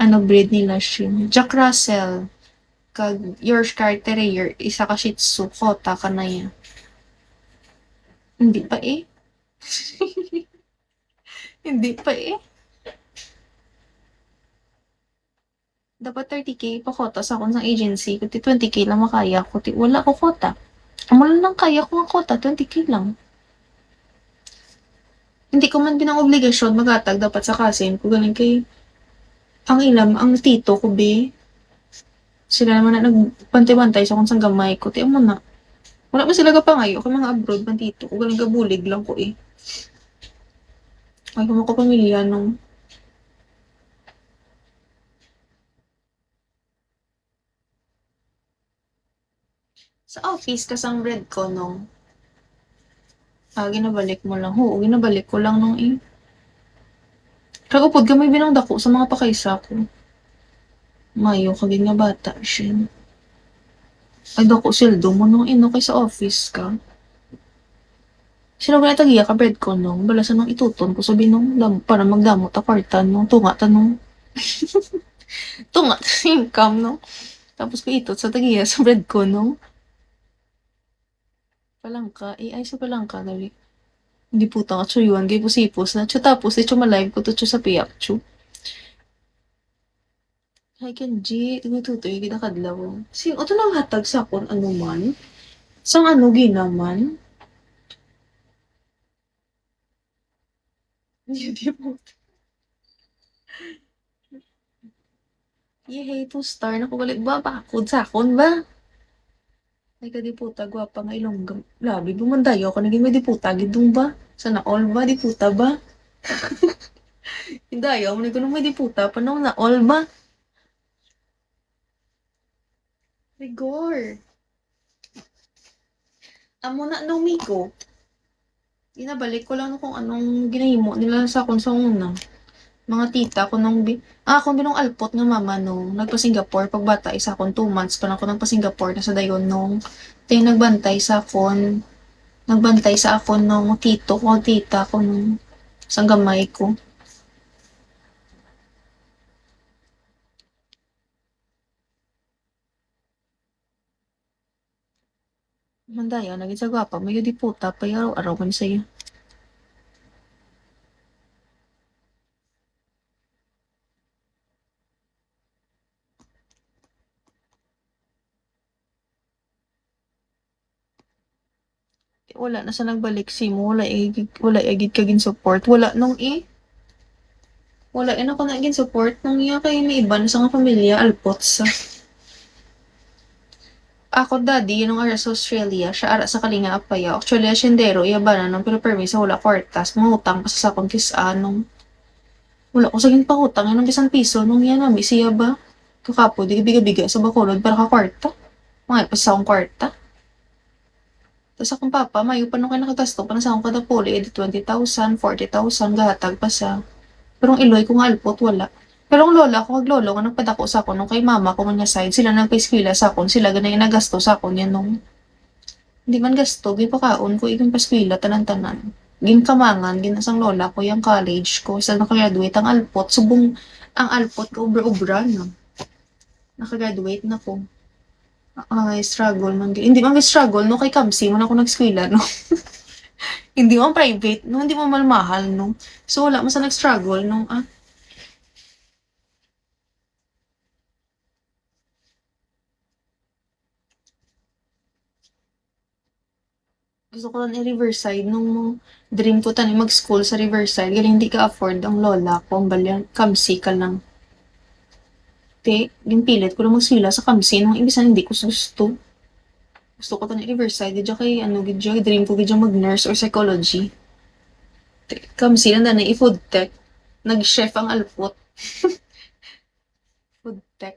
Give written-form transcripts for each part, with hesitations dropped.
ano breed nila siya. Jack Russell. Kag Yorkshire Terrier, isa ka Shih Tzu, kota ka na yan. Hindi pa eh. Hindi pa eh. Dapat 30K pa kota sa akong sa agency. Kuti 20K lang makaya ko. Wala ko kota. Amo lang kaya ko ang kota, 20K lang. Hindi ko man binang obligasyon magatag dapat sa kasin ko galing kay ang ilam, ang tito ko be. Sila naman na nagpantay-bantay sa kung sang gamay ko. Tiyan mo na. Wala ba sila kapangayo? Kung mga abroad man tito ko. Galing gabulig lang ko eh. Ay, kung ako pamilya nung sa office kasang bread ko nung ginabalik mo lang. Oo, ginabalik ko lang nung eh. Kagupod ka may binang dako sa mga pakaysa ko. Mayo kagin nga bata siya. Ay dako sildo mo nung ino kay sa office ka. Sino ba natagiya ka bread ko nung balasan nung ituton ko sabi nung para magdamot ta kwarta nung tunga ta nung tunga ta income nung tapos ko itot sa tagiya sa bread ko nung palangka ay sa palangka gali hindi puta ka tsuyuan gay pusipos na tsu tapos ito malive ko to tsu sa piyak tsu ay kanji tumututoy kita kadlaw sing oto nang hatag sa akon ano man sang ano ginaman hindi po yehey to star na ko galit ba bakod sa akon ba ay kadiputa gwapa nga ilongga labi bumandayo ako naging may diputa gidung ba sana all ba diputa ba hindi ayaw mo na ko may diputa pa nung na all ba rigor amo na no miko inabalik ko lang kung anong ginahimo nila sa akon sa una mga tita ko nung kung binong alpot nga mama nung nagpa-Singapore pagbata isa akon 2 months pa lang ako nagpa-Singapore na sa dayon nung tayo nagbantay sa akon nung tito ko tita ko nung sang gamay ko mandaya naging sa gwapa may di puta pa araw-araw man sa'yo wala na sa nagbalik si mo wala agid kagin support wala nung wala ako naging support nung iya kay may iba na sa nga pamilya alpot sa ako daddy yun ara sa Australia siya ara sa Kalinga Apaya actually asyendero iya ba na nung pero permis wala kwartas mga utang pa sa sakon kis anong wala ko saging pangutang yan ng 1 piso nung yan mami siya ba kakapo di biga-biga sa Bacolod para ka kwarta mga pa sa akong kwarta tapos akong papa mayo pa nung kayo nakagasto pa na sa akong kada poli edi 20,000 40,000 gahatag pa sa pero ang iloy ko nga alpot wala pero ang lola ko kag lolo nga nagpadako sa akon nung kay mama ko man niya side sila nagpa-eskwela sa akon sila ganay nagasto sa akon yan nung hindi man gasto gipakaon ko iging paskwela tanan-tanan ginkamangan ginasang lola ko yung college ko sa nakagraduate ang alpot subong ang alpot ko ubra-ubra no nakagraduate na ko ay struggle man hindi man struggle no kay Kamsi man ako nag-eskwela no hindi man private no hindi man mahal no so wala man sa nag-struggle no gusto ko lang i-Riverside nung dream ko tani mag-school sa Riverside galing hindi ka afford ang lola ko ang balyan Kamsi ka lang te ginpilit ko lang magsila sa Kamsi nung ibisan hindi ko gusto gusto ko tani Riverside di kay ano gidyo dream ko gidyo mag-nurse or psychology te Kamsi na i-food tech nag-chef ang alpot food tech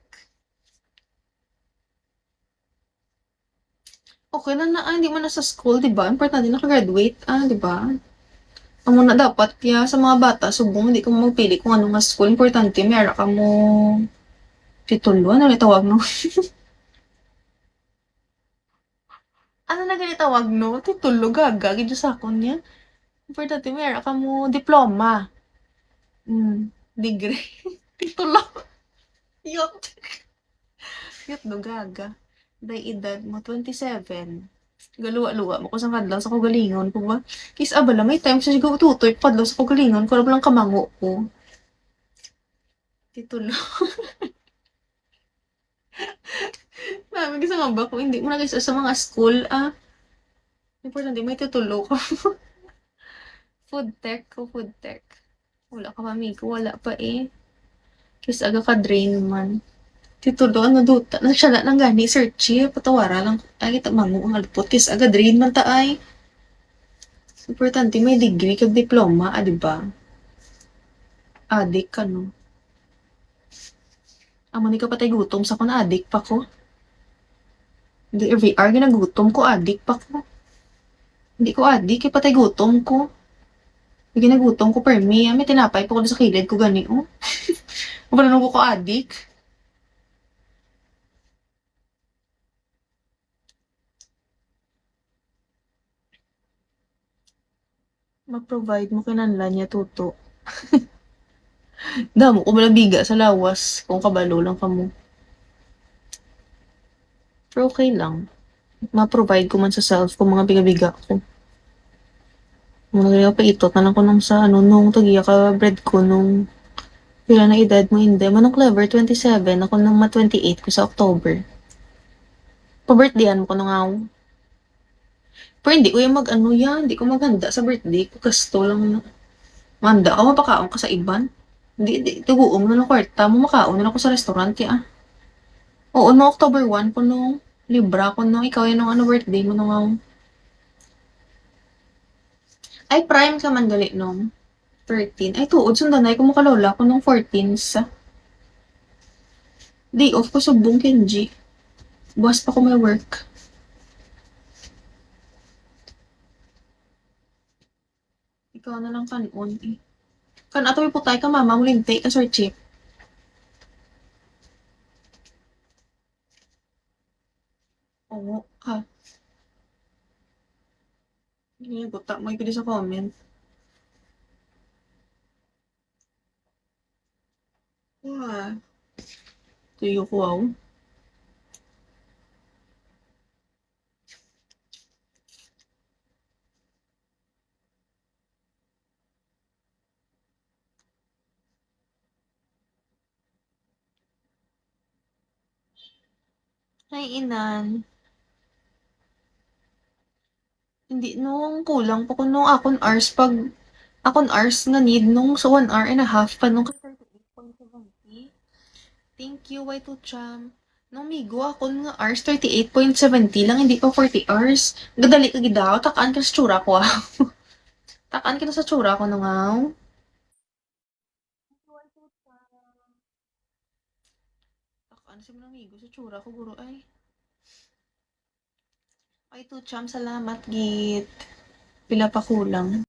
okay na hindi man na sa school, di ba? Importante nakagraduate, di ba? Amo na dapat ya sa mga bata, subong hindi ka mo magpili kung ano nga school. Importante, mayara ka mo titulo. Ano na tawag, no? ano na ganit tawag, no? Titulo, gaga. Gidyo sa akon yan. Importante, mayara ka mo diploma. Degree. titulo. Yot. Yot no gaga. Day edad mo 27. Galuwa-luwa mo ko sa kadlaw sa kagalingon ko ba? Kis abala may time sa sigaw tutoy padlaw sa kagalingon ko lang kamango ko. Titulo. Namin kasi nga ba kung hindi mo na guys sa mga school importante may titulo ko. Food tech ko, food tech. Wala ka mami ko, wala pa eh. Kis aga ka drain man. Titulo, ano duta, nagsala lang gani, searchy, patawara lang, ay, kita mango ang halpot, kis aga drain man ta ay. Importante may degree kag diploma, diba? Adik ka no. Amo ni ka patay gutom sa ko na adik pa ko. Hindi every hour ginagutom ko, adik pa ko. Hindi ko adik, kay patay gutom ko. May ginagutom ko per me, may tinapay pa ko sa kilid ko gani, oh. Paano ko adik? Mag-provide mo kinanlan niya tuto. Damo ko malabiga sa lawas kung kabalo lang ka mo. Pero okay lang. Ma-provide ko man sa self kung mga biga-biga ko. Mga pa itot na lang ko nung sa nung tagiya ka bread ko nung pila na edad mo hindi. Manong clever, 27. Ako nung 28 ko sa October. Pa-birthdayhan mo ko nung ako. Pero hindi ko yung mag-ano yan. Hindi ko maghanda sa birthday ko. Kasto lang na. Manda ka, mapakaon ka sa iban. Hindi, tuguom na ng kwarta mo. Makaon na ako sa restaurant ya. Oo, no October 1 ko nung Libra ko nung ikaw yun nung birthday mo nung ako. Ay, prime ka man gali nung 13. Ay, tuod, sundan ay kumukalola ko nung 14 sa day off ko sa buong Kenji. Buwas pa ko may work. Ikaw na lang kanon eh. Kan ato iputay ka mama, mulintay ka sir chip. Oo, ka. Hindi niya gutak mo ipili sa comment. Wah. Tuyo ko wow. Ay, inan. Hindi, nung kulang pa ko nung akon hours nga need nung sa 1 hour and a half pa nung kay 38.70. Thank you, Y2Cham. Nung migo ako nga hours 38.70 lang, hindi pa 40 hours. Gadali ka gidaw, takaan ka sa tsura ko takaan ka na sa tsura ko nung takaan si mga migo sa tsura ko, guro ay. Y2Cham, salamat, git. Pila pa kulang.